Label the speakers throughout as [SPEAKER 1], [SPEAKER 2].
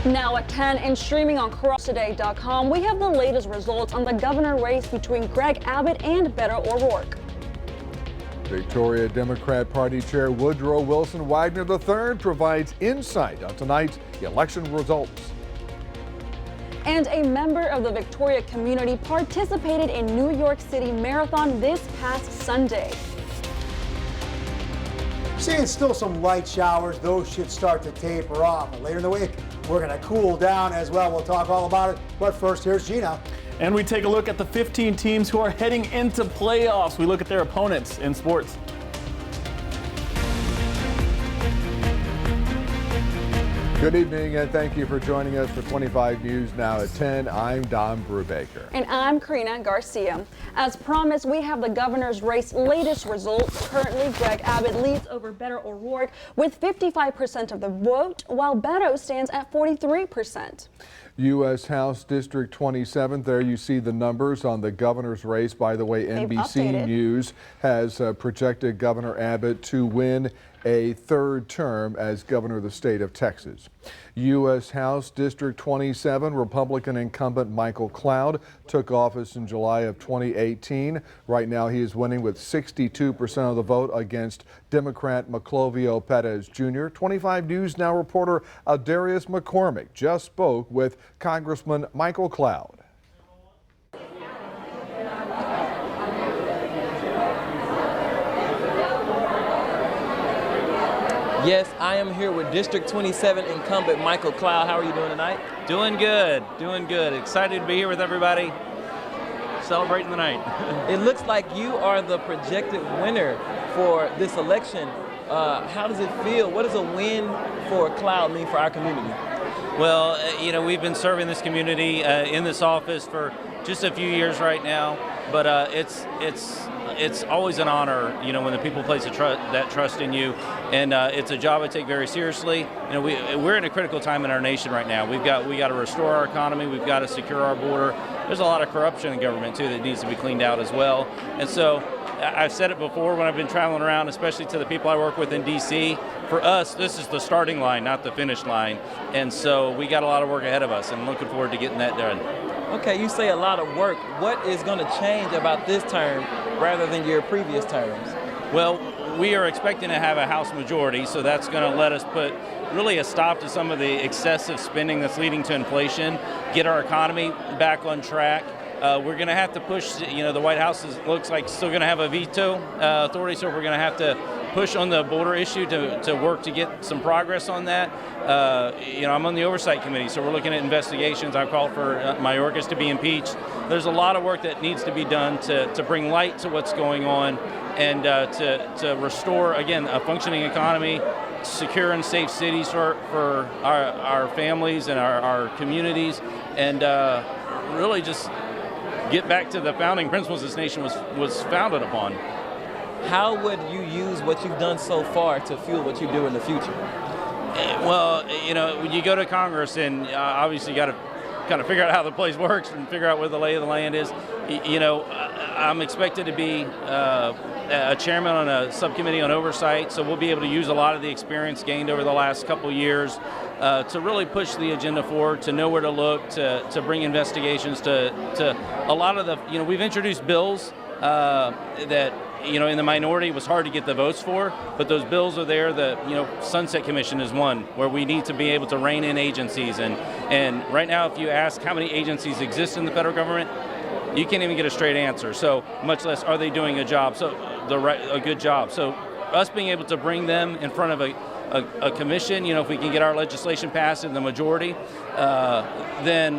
[SPEAKER 1] Now at 10 and streaming on TruStee.com, we have the latest results on the governor race between Greg Abbott and Beto O'Rourke.
[SPEAKER 2] Victoria Democrat Party Chair Woodrow Wilson Wagner III provides insight on tonight's election results.
[SPEAKER 1] And a member of the Victoria community participated in New York City Marathon this past Sunday.
[SPEAKER 3] Seeing still some light showers, those should start to taper off. But later in the week, we're going to cool down as well. We'll talk all about it. But first, here's Gina.
[SPEAKER 4] And we take a look at the 15 teams who are heading into playoffs. We look at their opponents in sports.
[SPEAKER 2] Good evening and thank you for joining us for 25 News Now at 10. I'm Don Brubaker.
[SPEAKER 1] And I'm Karina Garcia. As promised, we have the governor's race latest results. Currently, Greg Abbott leads over Beto O'Rourke with 55% of the vote, while Beto stands at 43%.
[SPEAKER 2] U.S. House District 27, there you see the numbers on the governor's race. By the way, NBC News has projected Governor Abbott to win a third term as governor of the state of Texas. U.S. House District 27, Republican incumbent Michael Cloud took office in July of 2018. Right now he is winning with 62% of the vote against Democrat Maclovio Perez Jr. 25 News Now reporter Aldarius McCormick just spoke with Congressman Michael Cloud.
[SPEAKER 5] Yes, I am here with District 27 incumbent Michael Cloud. How are you doing tonight?
[SPEAKER 6] Doing good, doing good. Excited to be here with everybody, celebrating the night.
[SPEAKER 5] It looks like you are the projected winner for this election. How does it feel? What does a win for Cloud mean for our community?
[SPEAKER 6] Well, you know, we've been serving this community in this office for just a few years right now, but it's always an honor, you know, when the people place that trust in you, and it's a job I take very seriously. You know, we're in a critical time in our nation right now. We got to restore our economy. We've got to secure our border. There's a lot of corruption in government too that needs to be cleaned out as well. And so I've said it before when I've been traveling around, especially to the people I work with in D.C. For us, this is the starting line, not the finish line. And so we got a lot of work ahead of us, and looking forward to getting that done.
[SPEAKER 5] Okay, you say a lot of work. What is going to change about this term rather than your previous terms?
[SPEAKER 6] Well, we are expecting to have a House majority, so that's going to let us put really a stop to some of the excessive spending that's leading to inflation, get our economy back on track. We're going to have to push, you know, the White House looks like still going to have a veto authority, so we're going to have to push on the border issue to work to get some progress on that. You know, I'm on the Oversight Committee, so we're looking at investigations. I've called for Mayorkas to be impeached. There's a lot of work that needs to be done to bring light to what's going on and to restore, again, a functioning economy, secure and safe cities for our families and our communities, and really just get back to the founding principles this nation was founded upon.
[SPEAKER 5] How would you use what you've done so far to fuel what you do in the future?
[SPEAKER 6] Well, you know, when you go to Congress, and obviously you got to kind of figure out how the place works and figure out where the lay of the land is. You know, I'm expected to be a chairman on a subcommittee on oversight, so we'll be able to use a lot of the experience gained over the last couple years to really push the agenda forward, to know where to look, to bring investigations to a lot of the, you know, we've introduced bills that, you know, in the minority it was hard to get the votes for, but those bills are there. The, you know, Sunset Commission is one where we need to be able to rein in agencies, and right now if you ask how many agencies exist in the federal government, you can't even get a straight answer, so much less are they doing a job, so a good job. So us being able to bring them in front of a commission, you know, if we can get our legislation passed in the majority, then,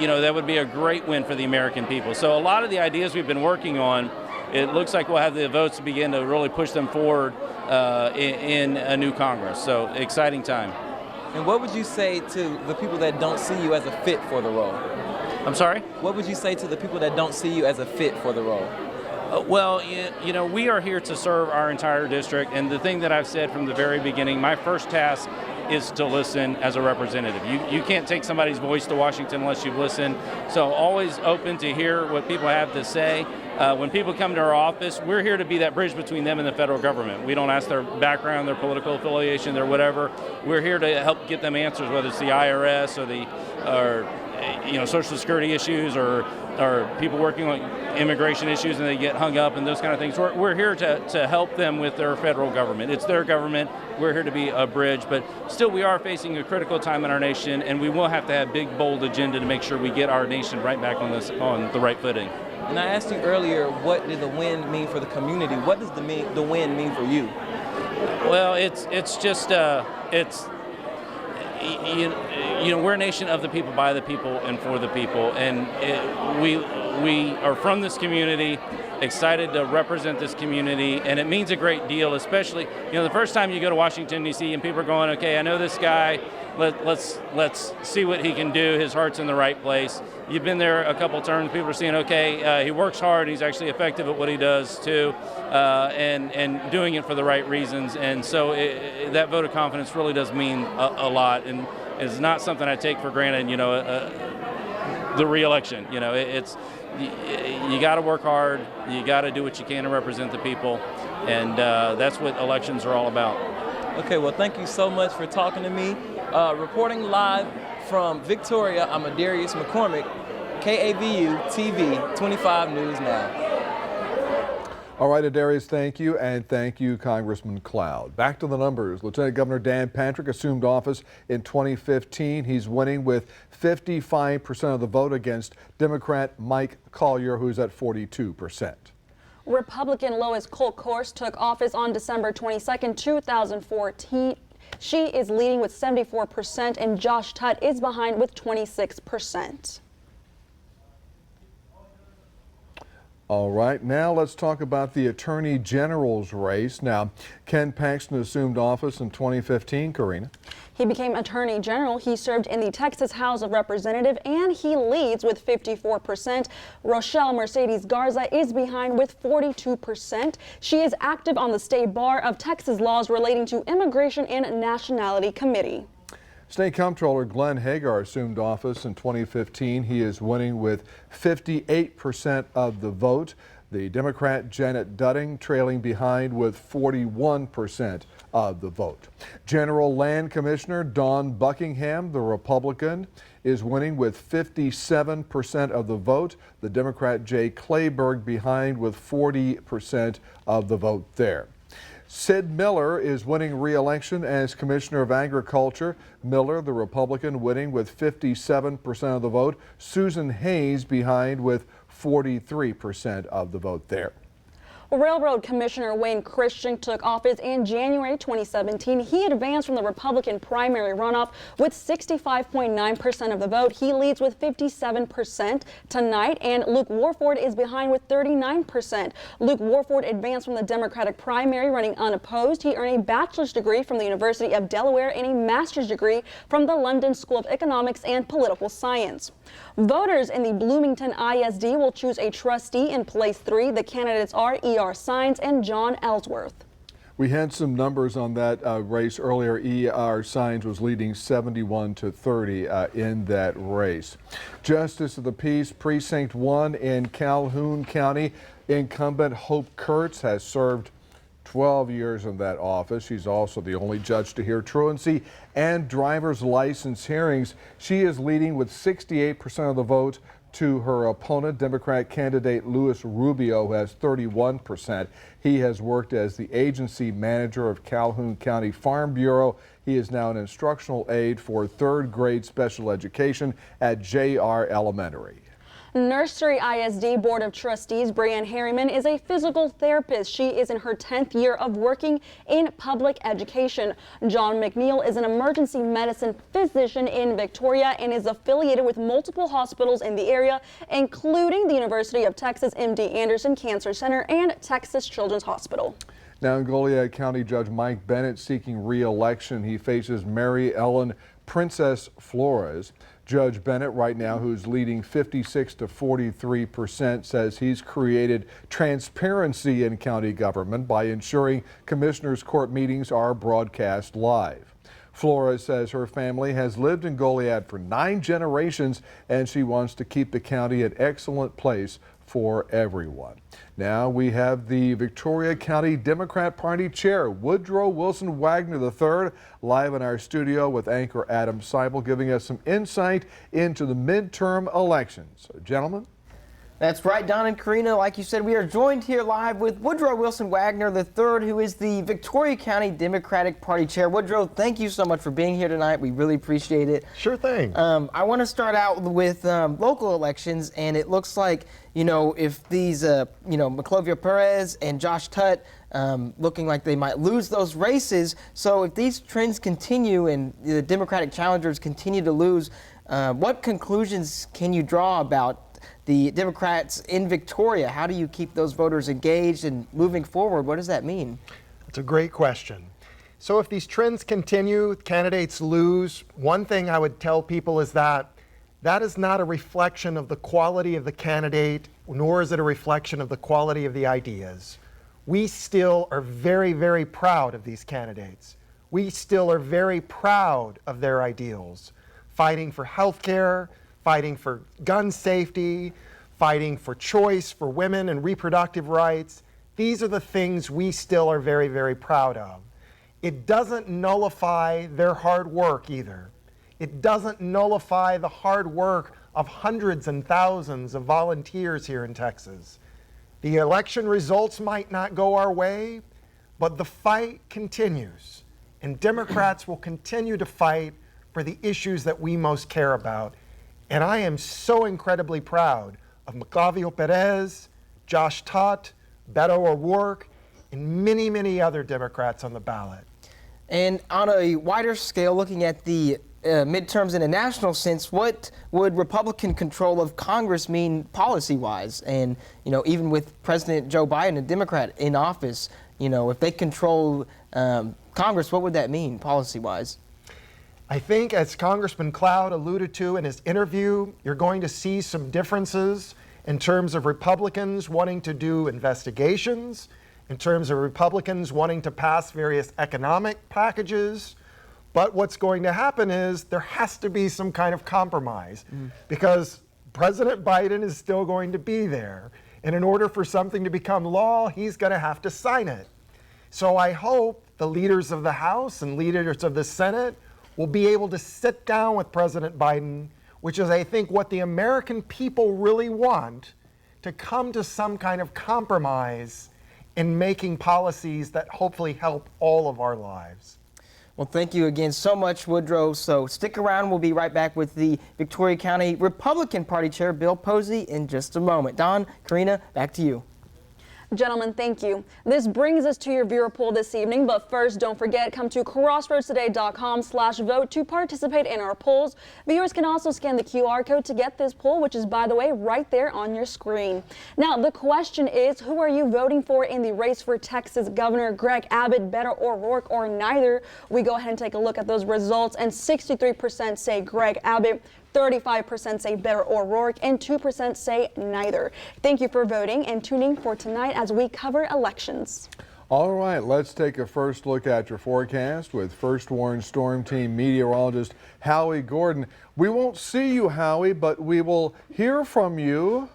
[SPEAKER 6] you know, that would be a great win for the American people. So a lot of the ideas we've been working on, it looks like we'll have the votes to begin to really push them forward in a new Congress. So exciting time.
[SPEAKER 5] And what would you say to the people that don't see you as a fit for the role?
[SPEAKER 6] I'm sorry?
[SPEAKER 5] What would you say to the people that don't see you as a fit for the role?
[SPEAKER 6] Well, you know, we are here to serve our entire district, and the thing that I've said from the very beginning, my first task is to listen as a representative. You can't take somebody's voice to Washington unless you've listened, so always open to hear what people have to say, when people come to our office, we're here to be that bridge between them and the federal government. We don't ask their background, their political affiliation, their whatever. We're here to help get them answers, whether it's the IRS or Social Security issues or people working on immigration issues and they get hung up and those kind of things. We're here to help them with their federal government. It's their government. We're here to be a bridge, but still we are facing a critical time in our nation, and we will have to have big, bold agenda to make sure we get our nation right back on the right footing.
[SPEAKER 5] And I asked you earlier, what did the win mean for the community? What does the win mean for you?
[SPEAKER 6] Well, it's just we're a nation of the people, by the people, and for the people, and we are from this community, excited to represent this community, and it means a great deal, especially the first time you go to Washington D.C. and people are going, okay, I know this guy. Let's see what he can do. His heart's in the right place. You've been there a couple terms. People are seeing, okay, he works hard. He's actually effective at what he does too, and doing it for the right reasons. And so that vote of confidence really does mean a lot, and is not something I take for granted. The re-election. It's you got to work hard. You got to do what you can to represent the people, and that's what elections are all about.
[SPEAKER 5] Okay, well, thank you so much for talking to me. Reporting live from Victoria, I'm Adarius McCormick, KAVU TV 25 News Now.
[SPEAKER 2] All right, Adarius, thank you, and thank you, Congressman Cloud. Back to the numbers. Lieutenant Governor Dan Patrick assumed office in 2015. He's winning with 55% of the vote against Democrat Mike Collier, who's at 42%.
[SPEAKER 1] Republican Lois Kolkhorst took office on December 22, 2014. She is leading with 74%, and Josh Tutt is behind with 26%.
[SPEAKER 2] All right, now let's talk about the Attorney General's race. Now, Ken Paxton assumed office in 2015, Karina.
[SPEAKER 1] He became Attorney General. He served in the Texas House of Representatives, and he leads with 54%. Rochelle Mercedes Garza is behind with 42%. She is active on the State Bar of Texas laws relating to Immigration and Nationality Committee.
[SPEAKER 2] State Comptroller Glenn Hagar assumed office in 2015. He is winning with 58% of the vote. The Democrat Janet Dudding trailing behind with 41% of the vote. General Land Commissioner Dawn Buckingham, the Republican, is winning with 57% of the vote. The Democrat Jay Clayburgh behind with 40% of the vote there. Sid Miller is winning re-election as Commissioner of Agriculture. Miller, the Republican, winning with 57% of the vote. Susan Hayes behind with 43% of the vote there.
[SPEAKER 1] Railroad Commissioner Wayne Christian took office in January 2017. He advanced from the Republican primary runoff with 65.9% of the vote. He leads with 57% tonight, and Luke Warford is behind with 39%. Luke Warford advanced from the Democratic primary running unopposed. He earned a bachelor's degree from the University of Delaware and a master's degree from the London School of Economics and Political Science. Voters in the Bloomington ISD will choose a trustee in place 3. The candidates are E.R. Sines and John Ellsworth.
[SPEAKER 2] We had some numbers on that race earlier. E.R. Sines was leading 71-30 in that race. Justice of the Peace, Precinct 1 in Calhoun County. Incumbent Hope Kurtz has served 12 years in that office. She's also the only judge to hear truancy and driver's license hearings. She is leading with 68% of the vote to her opponent, Democrat candidate Luis Rubio, who has 31%. He has worked as the agency manager of Calhoun County Farm Bureau. He is now an instructional aide for 3rd grade special education at JR Elementary.
[SPEAKER 1] Nursery ISD Board of Trustees Brianne Harriman is a physical therapist. She is in her 10th year of working in public education. John McNeil is an emergency medicine physician in Victoria and is affiliated with multiple hospitals in the area, including the University of Texas MD Anderson Cancer Center and Texas Children's Hospital.
[SPEAKER 2] Now in Goliad County, Judge Mike Bennett seeking re-election. He faces Mary Ellen Princess Flores. Judge Bennett right now, who's leading 56-43%, says he's created transparency in county government by ensuring commissioners' court meetings are broadcast live. Flores says her family has lived in Goliad for 9 generations and she wants to keep the county an excellent place for everyone. Now we have the Victoria County Democrat Party Chair, Woodrow Wilson Wagner III, live in our studio with anchor Adam Seibel, giving us some insight into the midterm elections. So, gentlemen.
[SPEAKER 7] That's right, Don and Karina. Like you said, we are joined here live with Woodrow Wilson Wagner III, who is the Victoria County Democratic Party Chair. Woodrow, thank you so much for being here tonight. We really appreciate it.
[SPEAKER 8] Sure thing.
[SPEAKER 7] I want to start out with local elections, and it looks like, if these, Maclovia Perez and Josh Tutt looking like they might lose those races. So if these trends continue and the Democratic challengers continue to lose, what conclusions can you draw about the Democrats in Victoria? How do you keep those voters engaged and moving forward? What does that mean?
[SPEAKER 8] That's a great question. So if these trends continue, candidates lose, one thing I would tell people is that is not a reflection of the quality of the candidate, nor is it a reflection of the quality of the ideas. We still are very, very proud of these candidates. We still are very proud of their ideals, fighting for health care, fighting for gun safety, fighting for choice for women and reproductive rights. These are the things we still are very, very proud of. It doesn't nullify their hard work either. It doesn't nullify the hard work of hundreds and thousands of volunteers here in Texas. The election results might not go our way, but the fight continues. And Democrats will continue to fight for the issues that we most care about. And I am so incredibly proud of Maclovia Perez, Josh Tutt, Beto O'Rourke, and many, many other Democrats on the ballot.
[SPEAKER 7] And on a wider scale, looking at the midterms in a national sense, what would Republican control of Congress mean policy-wise? And, even with President Joe Biden, a Democrat in office, if they control Congress, what would that mean policy-wise?
[SPEAKER 8] I think, as Congressman Cloud alluded to in his interview, you're going to see some differences in terms of Republicans wanting to do investigations, in terms of Republicans wanting to pass various economic packages. But what's going to happen is there has to be some kind of compromise because President Biden is still going to be there. And in order for something to become law, he's going to have to sign it. So I hope the leaders of the House and leaders of the Senate will be able to sit down with President Biden, which is, I think, what the American people really want, to come to some kind of compromise in making policies that hopefully help all of our lives.
[SPEAKER 7] Well, thank you again so much, Woodrow. So stick around. We'll be right back with the Victoria County Republican Party Chair, Bill Posey, in just a moment. Don, Karina, back to you.
[SPEAKER 1] Gentlemen, thank you. This brings us to your viewer poll this evening, but first, don't forget, come to crossroadstoday.com/vote to participate in our polls. Viewers can also scan the QR code to get this poll, which is, by the way, right there on your screen. Now, the question is, who are you voting for in the race for Texas Governor? Greg Abbott, Beto O'Rourke, or neither? We go ahead and take a look at those results, and 63% say Greg Abbott, 35% say Beto O'Rourke, and 2% say neither. Thank you for voting and tuning for tonight as we cover elections.
[SPEAKER 2] All right, let's take a first look at your forecast with First Warn Storm Team meteorologist Howie Gordon. We won't see you, Howie, but we will hear from you.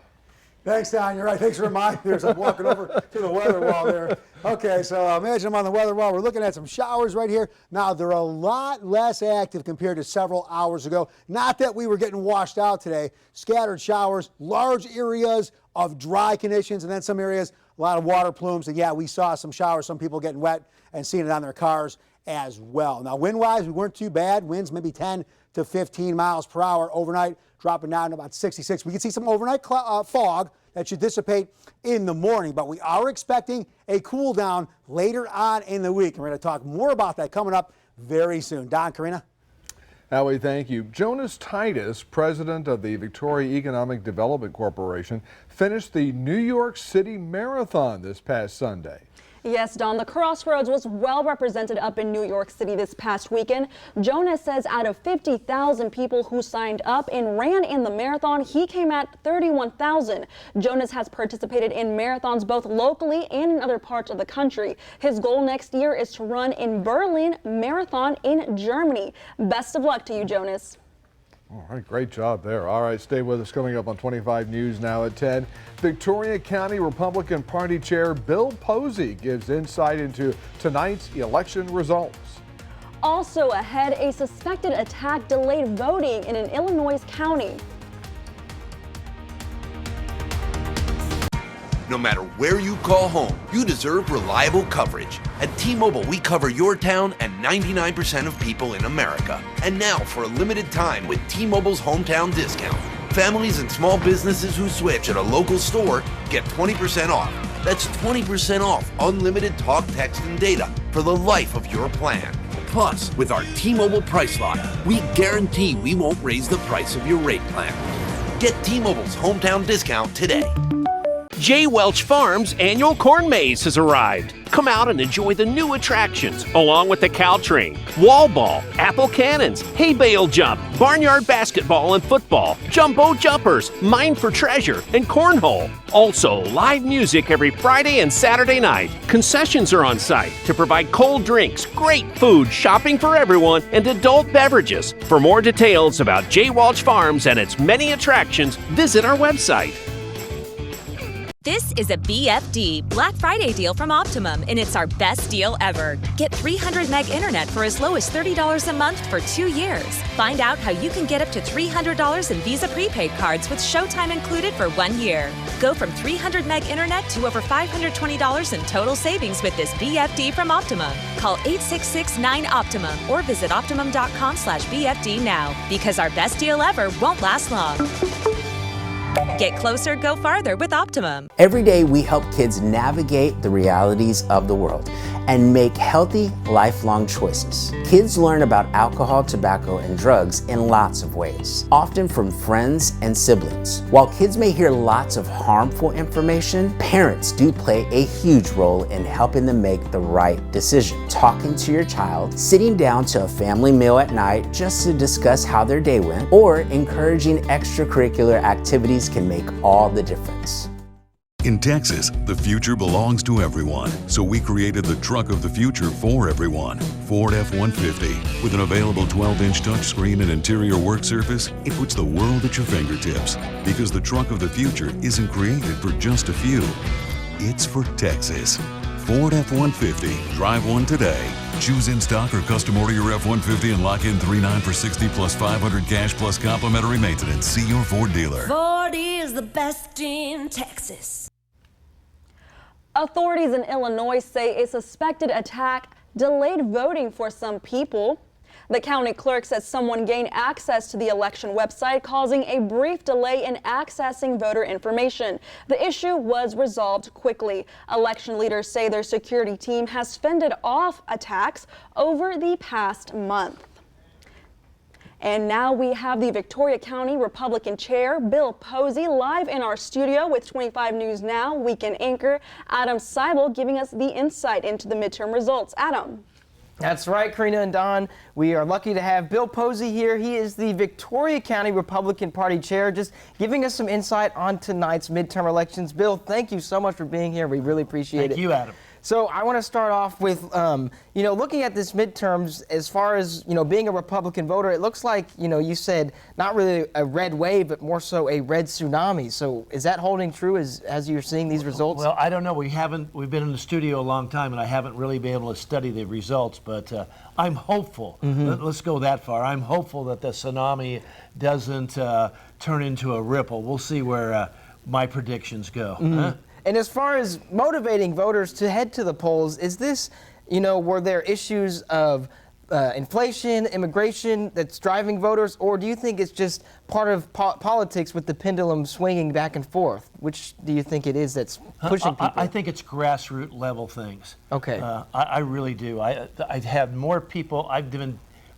[SPEAKER 3] Thanks, Don. You're right. Thanks for reminding me. I'm walking over to the weather wall there. Okay, so imagine I'm on the weather wall. We're looking at some showers right here. Now, they're a lot less active compared to several hours ago. Not that we were getting washed out today. Scattered showers, large areas of dry conditions, and then some areas, a lot of water plumes. And yeah, we saw some showers, some people getting wet and seeing it on their cars as well. Now, wind-wise, we weren't too bad. Winds maybe 10 to 15 miles per hour overnight, dropping down to about 66. We can see some overnight fog that should dissipate in the morning, but we are expecting a cool down later on in the week. And we're going to talk more about that coming up very soon. Don, Karina?
[SPEAKER 2] Howie, thank you. Jonas Titus, president of the Victoria Economic Development Corporation, finished the New York City Marathon this past Sunday.
[SPEAKER 1] Yes, Don, the Crossroads was well represented up in New York City this past weekend. Jonas says out of 50,000 people who signed up and ran in the marathon, he came at 31,000. Jonas has participated in marathons both locally and in other parts of the country. His goal next year is to run in Berlin Marathon in Germany. Best of luck to you, Jonas.
[SPEAKER 2] All right, great job there. All right, stay with us. Coming up on 25 News now at 10. Victoria County Republican Party Chair Bill Posey gives insight into tonight's election results.
[SPEAKER 1] Also ahead, a suspected attack delayed voting in an Illinois county.
[SPEAKER 9] No matter where you call home, you deserve reliable coverage. At T-Mobile, we cover your town and 99% of people in America. And now, for a limited time with T-Mobile's hometown discount, families and small businesses who switch at a local store get 20% off. That's 20% off unlimited talk, text, and data for the life of your plan. Plus, with our T-Mobile Price Lock, we guarantee we won't raise the price of your rate plan. Get T-Mobile's hometown discount today.
[SPEAKER 10] J. Welch Farms' annual corn maze has arrived. Come out and enjoy the new attractions, along with the cow train, wall ball, apple cannons, hay bale jump, barnyard basketball and football, jumbo jumpers, mine for treasure, and cornhole. Also, live music every Friday and Saturday night. Concessions are on site to provide cold drinks, great food, shopping for everyone, and adult beverages. For more details about J. Welch Farms and its many attractions, visit our website.
[SPEAKER 11] This is a BFD Black Friday deal from Optimum, and it's our best deal ever. Get 300 meg internet for as low as $30 a month for 2 years. Find out how you can get up to $300 in Visa prepaid cards with Showtime included for 1 year. Go from 300 meg internet to over $520 in total savings with this BFD from Optimum. Call 866-9-OPTIMUM or visit optimum.com/BFD now, because our best deal ever won't last long. Get closer, go farther with Optimum.
[SPEAKER 12] Every day we help kids navigate the realities of the world and make healthy, lifelong choices. Kids learn about alcohol, tobacco, and drugs in lots of ways, often from friends and siblings. While kids may hear lots of harmful information, parents do play a huge role in helping them make the right decision. Talking to your child, sitting down to a family meal at night just to discuss how their day went, or encouraging extracurricular activities can make all the difference.
[SPEAKER 13] In Texas, the future belongs to everyone, so we created the truck of the future for everyone. Ford F-150. With an available 12-inch touchscreen and interior work surface, it puts the world at your fingertips. Because the truck of the future isn't created for just a few. It's for Texas. Ford F-150. Drive one today. Choose in stock or custom order your F-150 and lock in $3,900 for $60 plus $500 cash plus complimentary maintenance. See your Ford dealer.
[SPEAKER 14] Ford is the best in Texas.
[SPEAKER 1] Authorities in Illinois say a suspected attack delayed voting for some people. The county clerk says someone gained access to the election website, causing a brief delay in accessing voter information. The issue was resolved quickly. Election leaders say their security team has fended off attacks over the past month. And now we have the Victoria County Republican Chair, Bill Posey, live in our studio with 25 News Now weekend anchor Adam Seibel giving us the insight into the midterm results. Adam.
[SPEAKER 7] That's right, Karina and Don. We are lucky to have Bill Posey here. He is the Victoria County Republican Party Chair, just giving us some insight on tonight's midterm elections. Bill, thank you so much for being here. We really appreciate it.
[SPEAKER 15] Thank you, Adam.
[SPEAKER 7] So I want to start off with, looking at this midterms, as far as, being a Republican voter, it looks like, you said not really a red wave, but more so a red tsunami. So is that holding true as you're seeing these results?
[SPEAKER 15] Well, I don't know. We've been in the studio a long time, and I haven't really been able to study the results, but I'm hopeful. Let's go that far. I'm hopeful that the tsunami doesn't turn into a ripple. We'll see where my predictions go. Huh?
[SPEAKER 7] And as far as motivating voters to head to the polls, is this, were there issues of inflation, immigration that's driving voters, or do you think it's just part of politics with the pendulum swinging back and forth? Which do you think it is that's pushing people?
[SPEAKER 15] I think it's grassroots level things.
[SPEAKER 7] Okay.
[SPEAKER 15] I really do. I've had more people.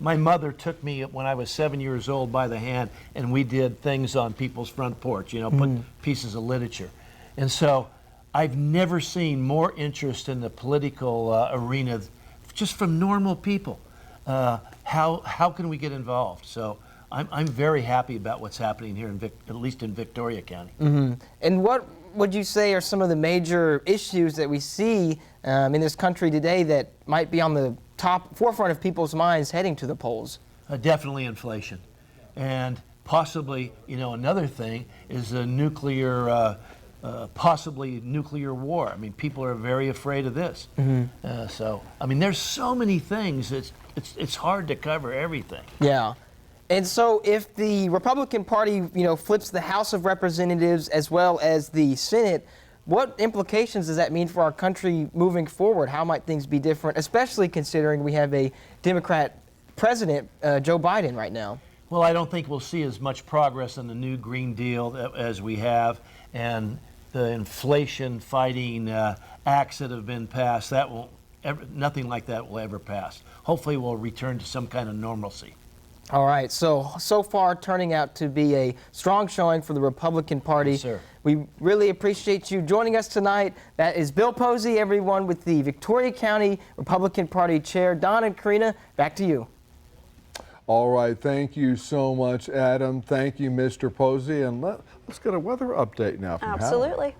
[SPEAKER 15] My mother took me when I was 7 years old by the hand, and we did things on people's front porch, put pieces of literature. And so I've never seen more interest in the political arena just from normal people. How can we get involved? So I'm very happy about what's happening here, at least in Victoria County.
[SPEAKER 7] And what would you say are some of the major issues that we see in this country today that might be on the forefront of people's minds heading to the polls?
[SPEAKER 15] Definitely inflation. And possibly, another thing is a nuclear, possibly nuclear war. I mean, people are very afraid of this. There's so many things. It's hard to cover everything.
[SPEAKER 7] Yeah. And so if the Republican Party, flips the House of Representatives as well as the Senate, what implications does that mean for our country moving forward? How might things be different, especially considering we have a Democrat president, Joe Biden, right now?
[SPEAKER 15] Well, I don't think we'll see as much progress on the new Green Deal as we have, and the inflation-fighting acts that have been passed. Nothing like that will ever pass. Hopefully, we'll return to some kind of normalcy.
[SPEAKER 7] All right, so far turning out to be a strong showing for the Republican Party.
[SPEAKER 15] Yes, sir.
[SPEAKER 7] We really appreciate you joining us tonight. That is Bill Posey, everyone, with the Victoria County Republican Party Chair. Don and Karina, back to you.
[SPEAKER 2] All right, thank you so much, Adam. Thank you, Mr. Posey. And let's get a weather update now from
[SPEAKER 1] Absolutely.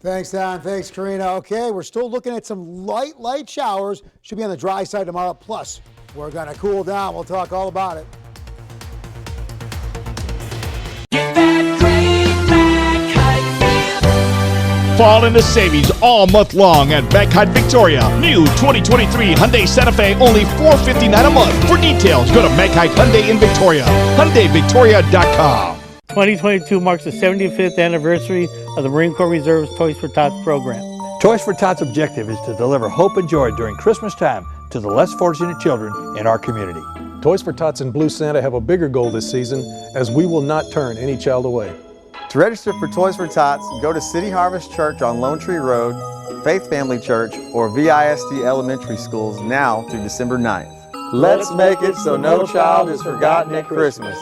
[SPEAKER 3] Thanks, Don. Thanks, Karina. Okay, we're still looking at some light showers. Should be on the dry side tomorrow. Plus, we're going to cool down. We'll talk all about it.
[SPEAKER 16] Fall into savings all month long at Bankhide Victoria. New 2023 Hyundai Santa Fe, only $459 a month. For details, go to Bankhide Hyundai in Victoria. HyundaiVictoria.com.
[SPEAKER 17] 2022 marks the 75th anniversary of the Marine Corps Reserve's Toys for Tots program.
[SPEAKER 18] Toys for Tots' objective is to deliver hope and joy during Christmas time to the less fortunate children in our community.
[SPEAKER 19] Toys for Tots and Blue Santa have a bigger goal this season, as we will not turn any child away.
[SPEAKER 20] To register for Toys for Tots, go to City Harvest Church on Lone Tree Road, Faith Family Church, or VISD Elementary Schools now through December 9th. Let's make it so no child is forgotten at Christmas.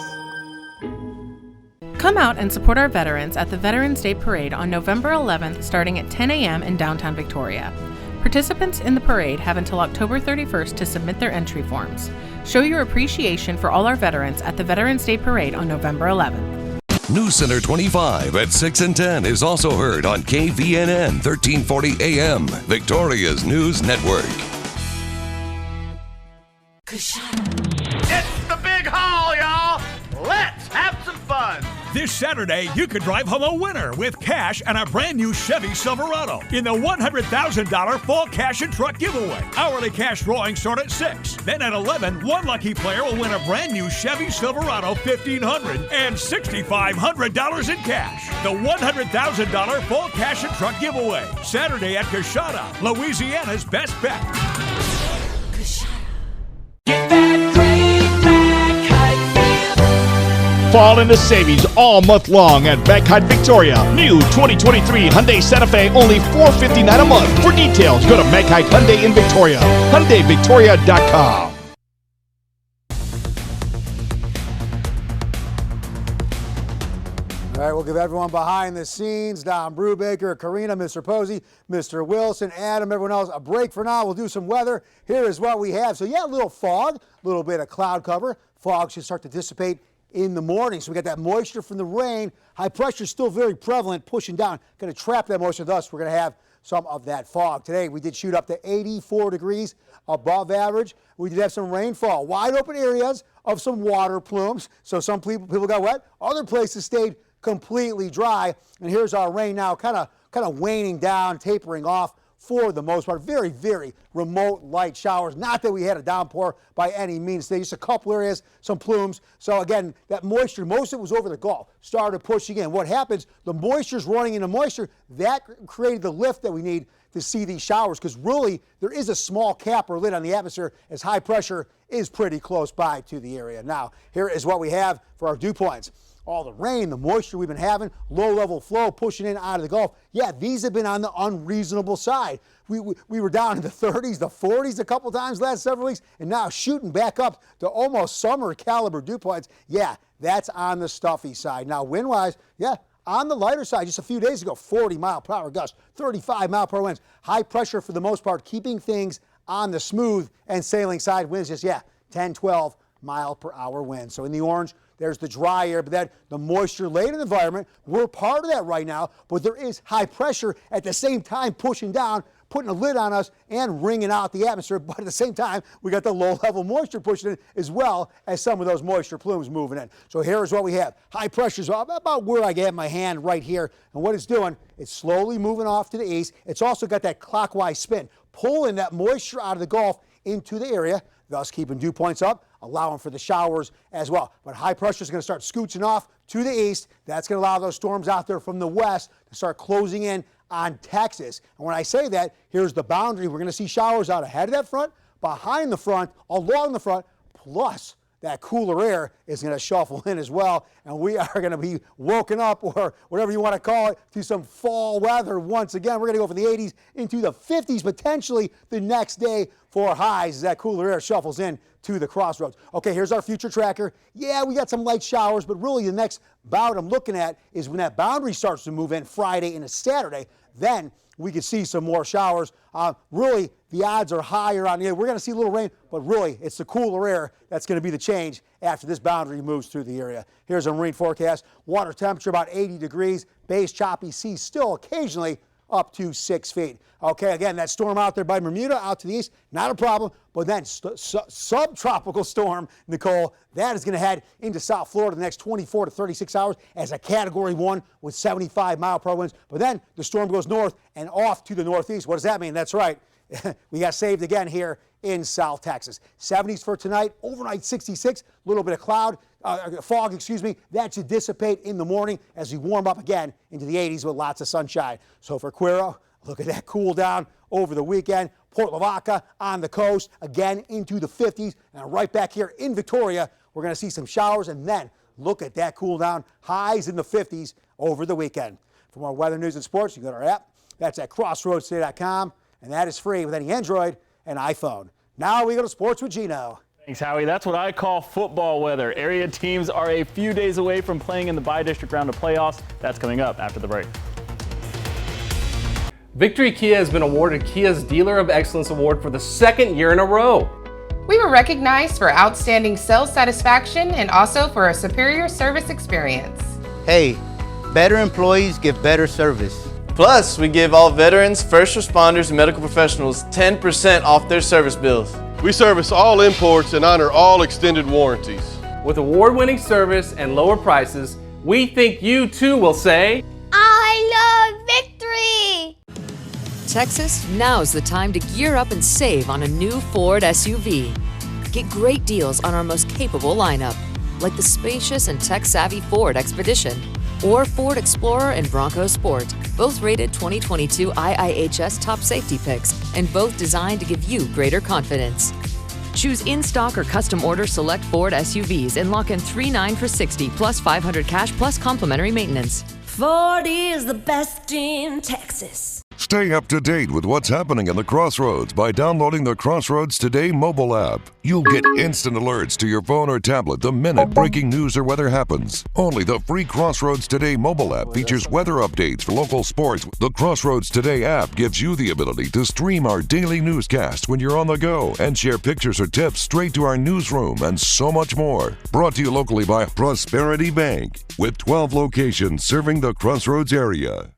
[SPEAKER 21] Come out and support our veterans at the Veterans Day Parade on November 11th starting at 10 a.m. in downtown Victoria. Participants in the parade have until October 31st to submit their entry forms. Show your appreciation for all our veterans at the Veterans Day Parade on November 11th.
[SPEAKER 13] News Center 25 at 6 and 10 is also heard on KVNN 1340 AM, Victoria's News Network.
[SPEAKER 22] It's the big haul, y'all! Let's have some fun!
[SPEAKER 16] This Saturday, you could drive home a winner with cash and a brand new Chevy Silverado in the $100,000 Fall Cash and Truck Giveaway. Hourly cash drawings start at 6. Then at 11, one lucky player will win a brand new Chevy Silverado $1,500 and $6,500 in cash. The $100,000 Fall Cash and Truck Giveaway. Saturday at Coshada, Louisiana's best bet. Fall into savings all month long at Bankhide Victoria. New 2023 Hyundai Santa Fe, only $459 a month. For details, go to Bankhide Hyundai in Victoria. HyundaiVictoria.com.
[SPEAKER 3] All right, we'll give everyone behind the scenes, Don Brubaker, Karina, Mr. Posey, Mr. Wilson, Adam, everyone else, a break for now. We'll do some weather. Here is what we have. So, yeah, a little fog, a little bit of cloud cover. Fog should start to dissipate in the morning. So we got that moisture from the rain. High pressure is still very prevalent, pushing down. Going to trap that moisture. Thus, we're going to have some of that fog. Today, we did shoot up to 84 degrees above average. We did have some rainfall. Wide open areas of some water plumes. So some people got wet. Other places stayed completely dry. And here's our rain now kind of waning down, tapering off for the most part. Very, very remote light showers. Not that we had a downpour by any means. There's just a couple areas, some plumes. So again, that moisture, most of it was over the Gulf, started pushing in. What happens, the moisture's running into moisture. That created the lift that we need to see these showers, because really there is a small cap or lid on the atmosphere as high pressure is pretty close by to the area. Now, here is what we have for our dew points. All the rain, the moisture we've been having, low-level flow pushing in out of the Gulf. Yeah, these have been on the unreasonable side. We were down in the 30s, the 40s a couple times last several weeks, and now shooting back up to almost summer caliber dew points. Yeah, that's on the stuffy side. Now, wind-wise, yeah, on the lighter side, just a few days ago, 40-mile-per-hour gusts, 35-mile-per-hour winds. High pressure for the most part, keeping things on the smooth and sailing side. Winds just, 10, 12-mile-per-hour winds. So in the orange, there's the dry air, but then the moisture-laden environment, we're part of that right now, but there is high pressure at the same time pushing down, putting a lid on us and wringing out the atmosphere. But at the same time, we got the low-level moisture pushing in as well as some of those moisture plumes moving in. So here's what we have. High pressures about where I get my hand right here. And what it's doing, it's slowly moving off to the east. It's also got that clockwise spin, pulling that moisture out of the Gulf into the area, thus keeping dew points up, allowing for the showers as well. But high pressure is going to start scooching off to the east. That's going to allow those storms out there from the west to start closing in on Texas. And when I say that, here's the boundary. We're going to see showers out ahead of that front, behind the front, along the front, plus that cooler air is going to shuffle in as well, and we are going to be woken up, or whatever you want to call it, to some fall weather once again. We're going to go from the 80s into the 50s potentially the next day for highs as that cooler air shuffles in to the crossroads. Okay, here's our future tracker. Yeah, we got some light showers, but really the next bout I'm looking at is when that boundary starts to move in Friday into Saturday. Then we could see some more showers. Really, the odds are higher on the. We're going to see a little rain, but really, it's the cooler air that's going to be the change after this boundary moves through the area. Here's a marine forecast. Water temperature about 80 degrees. Base choppy, seas still occasionally up to 6 feet. Okay, again, that storm out there by Bermuda, out to the east, not a problem. But then subtropical storm, Nicole, that is going to head into South Florida the next 24 to 36 hours as a Category 1 with 75-mile-per-hour winds. But then the storm goes north and off to the northeast. What does that mean? That's right. We got saved again here in South Texas. 70s for tonight, overnight 66, a little bit of fog, that should dissipate in the morning as we warm up again into the 80s with lots of sunshine. So for Cuero, look at that cool down over the weekend. Port Lavaca on the coast, again into the 50s. And right back here in Victoria, we're going to see some showers, and then look at that cool down, highs in the 50s over the weekend. For more weather, news, and sports, you can go to our app. That's at crossroadstoday.com, and that is free with any Android and iPhone. Now we go to Sports with Gino.
[SPEAKER 4] Thanks, Howie. That's what I call football weather. Area teams are a few days away from playing in the bi-district round of playoffs. That's coming up after the break.
[SPEAKER 6] Victory Kia has been awarded Kia's Dealer of Excellence Award for the second year in a row.
[SPEAKER 23] We were recognized for outstanding sales satisfaction and also for a superior service experience.
[SPEAKER 24] Hey, better employees give better service.
[SPEAKER 25] Plus, we give all veterans, first responders, and medical professionals 10% off their service bills.
[SPEAKER 26] We service all imports and honor all extended warranties.
[SPEAKER 6] With award-winning service and lower prices, we think you too will say,
[SPEAKER 27] I love victory!
[SPEAKER 28] Texas, now's the time to gear up and save on a new Ford SUV. Get great deals on our most capable lineup, like the spacious and tech-savvy Ford Expedition, or Ford Explorer and Bronco Sport, both rated 2022 IIHS top safety picks, and both designed to give you greater confidence. Choose in-stock or custom order select Ford SUVs and lock in $3,900 for $60 plus $500 cash plus complimentary maintenance.
[SPEAKER 14] Ford is the best in Texas.
[SPEAKER 13] Stay up to date with what's happening in the Crossroads by downloading the Crossroads Today mobile app. You'll get instant alerts to your phone or tablet the minute breaking news or weather happens. Only the free Crossroads Today mobile app features weather updates for local sports. The Crossroads Today app gives you the ability to stream our daily newscasts when you're on the go and share pictures or tips straight to our newsroom and so much more. Brought to you locally by Prosperity Bank with 12 locations serving the Crossroads area.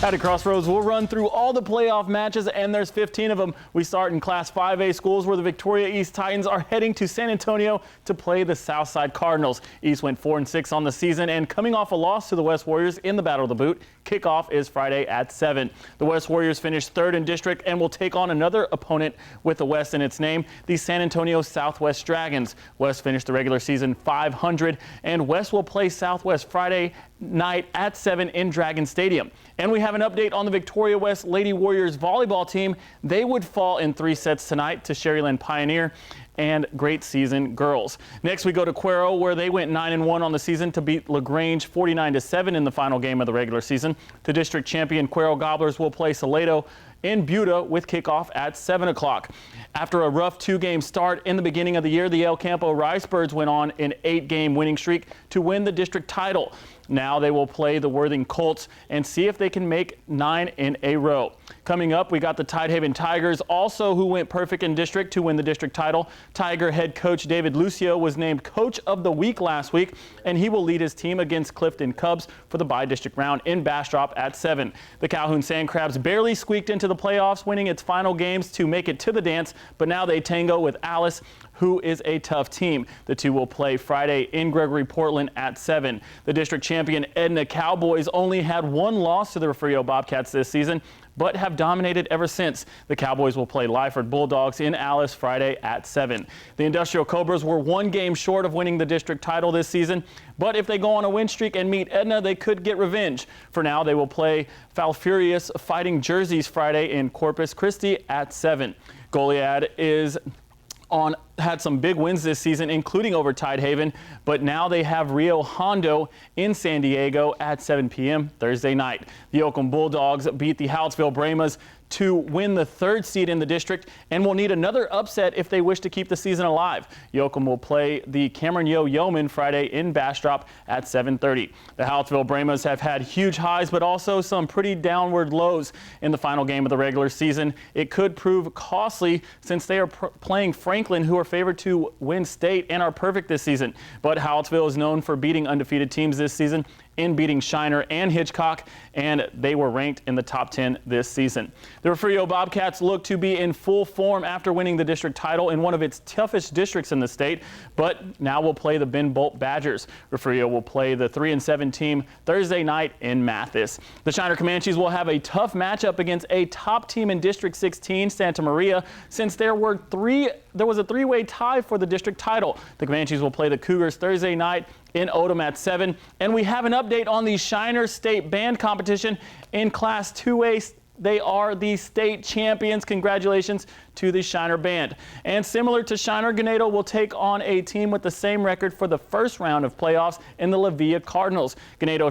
[SPEAKER 4] At Crossroads, we'll run through all the playoff matches, and there's 15 of them. We start in Class 5A schools, where the Victoria East Titans are heading to San Antonio to play the Southside Cardinals. East went 4-6 on the season, and coming off a loss to the West Warriors in the Battle of the Boot. Kickoff is Friday at 7. The West Warriors finished 3rd in district and will take on another opponent with the West in its name, the San Antonio Southwest Dragons. West finished the regular season 500, and West will play Southwest Friday night at 7 in Dragon Stadium. And we have an update on the Victoria West Lady Warriors volleyball team. They would fall in 3 sets tonight to Sherryland Pioneer and Great Season Girls. Next, we go to Cuero, where they went 9-1 on the season to beat LaGrange 49-7 in the final game of the regular season. The district champion Cuero Gobblers will play Salado in Buda with kickoff at 7 o'clock. After a rough 2-game start in the beginning of the year, the El Campo Ricebirds went on an 8-game winning streak to win the district title. Now they will play the Worthing Colts and see if they can make 9 in a row. Coming up, we got the Tidehaven Tigers, also who went perfect in district to win the district title. Tiger head coach David Lucio was named Coach of the Week last week, and he will lead his team against Clifton Cubs for the bi-district round in Bastrop at 7. The Calhoun Sand Crabs barely squeaked into the playoffs, winning its final games to make it to the dance, but now they tango with Alice, who is a tough team. The two will play Friday in Gregory Portland at 7. The district champion Edna Cowboys only had one loss to the Refugio Bobcats this season, but have dominated ever since. The Cowboys will play Lyford Bulldogs in Alice Friday at 7. The Industrial Cobras were one game short of winning the district title this season, but if they go on a win streak and meet Edna, they could get revenge. For now, they will play Falfurious Fighting Jerseys Friday in Corpus Christi at 7. Goliad had some big wins this season, including over Tidehaven, but now they have Rio Hondo in San Diego at 7 p.m. Thursday night. The Oakland Bulldogs beat the Hallettsville Brahmas to win the 3rd seed in the district and will need another upset if they wish to keep the season alive. Yoakum will play the Cameron Yeoman Friday in Bastrop at 7:30. The Hallettsville Brahmas have had huge highs but also some pretty downward lows in the final game of the regular season. It could prove costly since they are playing Franklin, who are favored to win state and are perfect this season. But Hallettsville is known for beating undefeated teams this season, in beating Shiner and Hitchcock, and they were ranked in the top 10 this season. The Refugio Bobcats look to be in full form after winning the district title in one of its toughest districts in the state, but now will play the Ben Bolt Badgers. Refugio will play the 3-7 team Thursday night in Mathis. The Shiner Comanches will have a tough matchup against a top team in District 16, Santa Maria, since there was a 3-way tie for the district title. The Comanches will play the Cougars Thursday night in Odom at 7. And we have an update on the Shiner State Band Competition in Class 2A. They are the state champions. Congratulations to the Shiner Band. And similar to Shiner, Ganado will take on a team with the same record for the first round of playoffs in the La Villa Cardinals. Ganado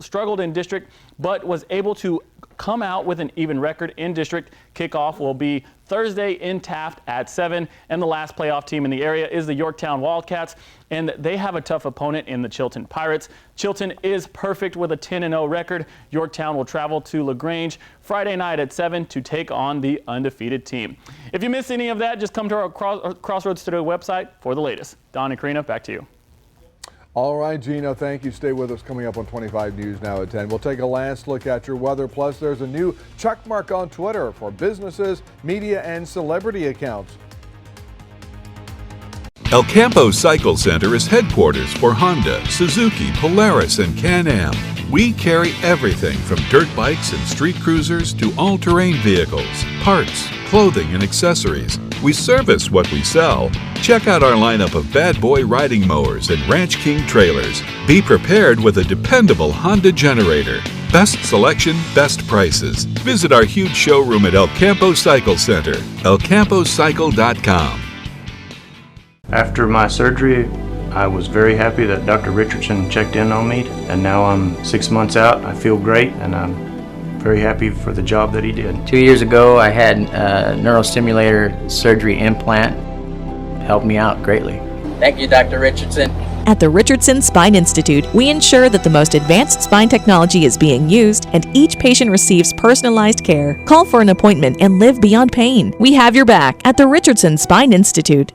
[SPEAKER 4] struggled in district, but was able to come out with an even record in district. Kickoff will be Thursday in Taft at 7. And the last playoff team in the area is the Yorktown Wildcats, and they have a tough opponent in the Chilton Pirates. Chilton is perfect with a 10-0 record. Yorktown will travel to LaGrange Friday night at 7 to take on the undefeated team. If you missed any of that, just come to our Crossroads Studio website for the latest. Don and Karina, back to you.
[SPEAKER 2] All right, Gino, thank you. Stay with us. Coming up on 25 News now at 10. We'll take a last look at your weather. Plus, there's a new check mark on Twitter for businesses, media, and celebrity accounts.
[SPEAKER 13] El Campo Cycle Center is headquarters for Honda, Suzuki, Polaris, and Can-Am. We carry everything from dirt bikes and street cruisers to all-terrain vehicles, parts, clothing, and accessories. We service what we sell. Check out our lineup of bad boy riding mowers and Ranch King trailers. Be prepared with a dependable Honda generator. Best selection, best prices. Visit our huge showroom at El Campo Cycle Center, elcampocycle.com.
[SPEAKER 5] After my surgery, I was very happy that Dr. Richardson checked in on me, and now I'm 6 months out. I feel great, and I'm very happy for the job that he did.
[SPEAKER 7] 2 years ago, I had a neurostimulator surgery implant. Helped me out greatly. Thank you, Dr. Richardson.
[SPEAKER 8] At the Richardson Spine Institute, we ensure that the most advanced spine technology is being used and each patient receives personalized care. Call for an appointment and live beyond pain. We have your back at the Richardson Spine Institute.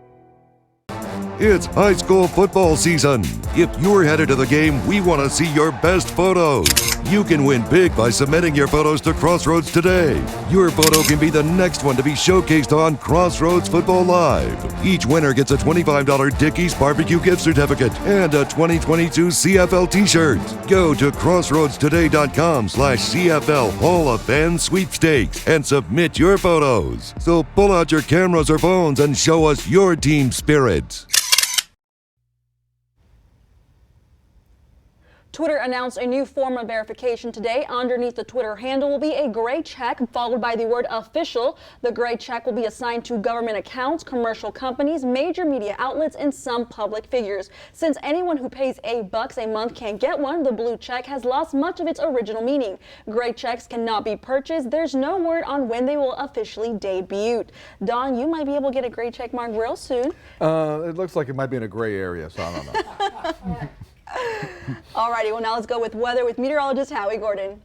[SPEAKER 9] It's high school football season. If you're headed to the game, we want to see your best photos. You can win big by submitting your photos to Crossroads today. Your photo can be the next one to be showcased on Crossroads Football Live. Each winner gets a $25 Dickey's Barbecue gift certificate and a 2022 CFL t-shirt. Go to crossroadstoday.com/CFL Hall of Fame Sweepstakes and submit your photos. So pull out your cameras or phones and show us your team spirit.
[SPEAKER 1] Twitter announced a new form of verification today. Underneath the Twitter handle will be a gray check followed by the word official. The gray check will be assigned to government accounts, commercial companies, major media outlets, and some public figures. Since anyone who pays $8 a month can get one, the blue check has lost much of its original meaning. Gray checks cannot be purchased. There's no word on when they will officially debut. Don, you might be able to get a gray check mark real soon.
[SPEAKER 2] It looks like it might be in a gray area, so I don't know.
[SPEAKER 1] All righty, well, now let's go with weather with meteorologist Howie Gordon.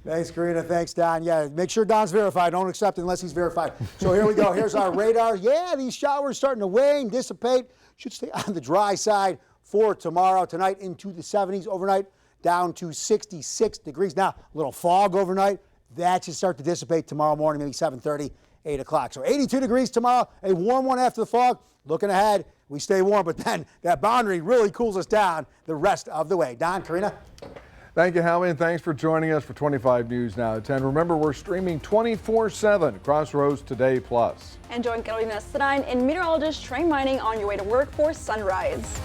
[SPEAKER 3] Thanks, Karina. Thanks, Don. Yeah, make sure Don's verified. Don't accept it unless he's verified. So here we go. Here's our radar. Yeah, these showers starting to wane, dissipate. Should stay on the dry side for tomorrow. Tonight into the 70s. Overnight down to 66 degrees. Now, a little fog overnight. That should start to dissipate tomorrow morning, maybe 7:30, 8 o'clock. So 82 degrees tomorrow. A warm one after the fog. Looking ahead, we stay warm, but then that boundary really cools us down the rest of the way. Don, Karina?
[SPEAKER 2] Thank you, Howie, and thanks for joining us for 25 News Now at 10. Remember, we're streaming 24/7 Crossroads Today Plus.
[SPEAKER 1] And join Carolina Stein and meteorologist Trey Mining on your way to work for Sunrise.